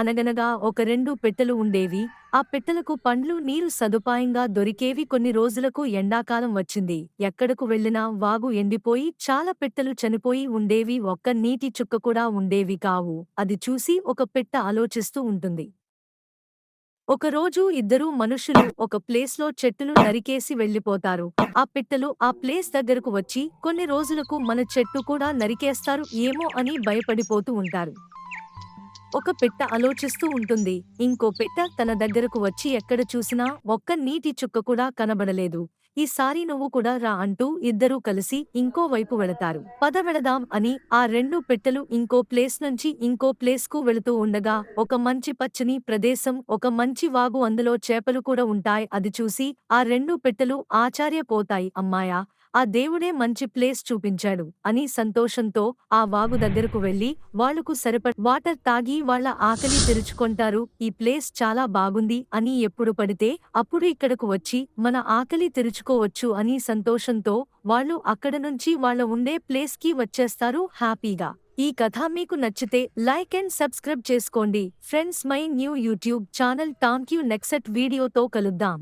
అనగనగా ఒక రెండు పెట్టెలు ఉండేవి. ఆ పెట్టెలకు పండ్లు నీరు సదుపాయంగా దొరికేవి. కొన్ని రోజులకు ఎండాకాలం వచ్చింది. ఎక్కడకు వెళ్ళినా వాగు ఎండిపోయి చాలా పెట్టెలు చనిపోయి ఉండేవి. ఒక్క నీటి చుక్క కూడా ఉండేవి కావు. అది చూసి ఒక పెట్ట ఆలోచిస్తూ ఉంటుంది. ఒకరోజు ఇద్దరు మనుషులు ఒక ప్లేస్లో చెట్టులు నరికేసి వెళ్ళిపోతారు. ఆ పిట్టలు ఆ ప్లేస్ దగ్గరకు వచ్చి కొన్ని రోజులకు మన చెట్టు కూడా నరికేస్తారు ఏమో అని భయపడిపోతూ ఉంటారు. ఒక పెట్ట ఆలోచిస్తూ ఉంటుంది. ఇంకో పెట్ట తన దగ్గరకు వచ్చి ఎక్కడ చూసినా ఒక్క నీటి చుక్క కూడా కనబడలేదు. ఈసారి నువ్వు కూడా రా అంటూ ఇద్దరూ కలిసి ఇంకో వైపు వెళతారు. పద వెళదాం అని ఆ రెండు పెట్టెలు ఇంకో ప్లేస్ నుంచి ఇంకో ప్లేస్ కు వెళుతూ ఉండగా ఒక మంచి పచ్చని ప్రదేశం, ఒక మంచి వాగు, అందులో చేపలు కూడా ఉంటాయి. అది చూసి ఆ రెండు పెట్టెలు ఆశ్చర్యపోతాయి. అమ్మాయా, ఆ దేవుడే మంచి ప్లేస్ చూపించాడు అని సంతోషంతో ఆ వాగు దగ్గరకు వెళ్లి వాళ్లకు సరిపడ వాటర్ తాగి వాళ్ళ ఆకలి తెరుచుకొంటారు. ఈ ప్లేస్ చాలా బాగుంది అని ఎప్పుడు పడితే అప్పుడు ఇక్కడకు వచ్చి మన ఆకలి తెరుచుకోవచ్చు అని సంతోషంతో వాళ్ళు అక్కడ నుంచి వాళ్ళ ఉండే ప్లేస్ కి వచ్చేస్తారు హ్యాపీగా. ఈ కథ మీకు నచ్చితే లైక్ అండ్ సబ్స్క్రైబ్ చేసుకోండి friends. My new YouTube channel thank you. Next వీడియోతో కలుద్దాం.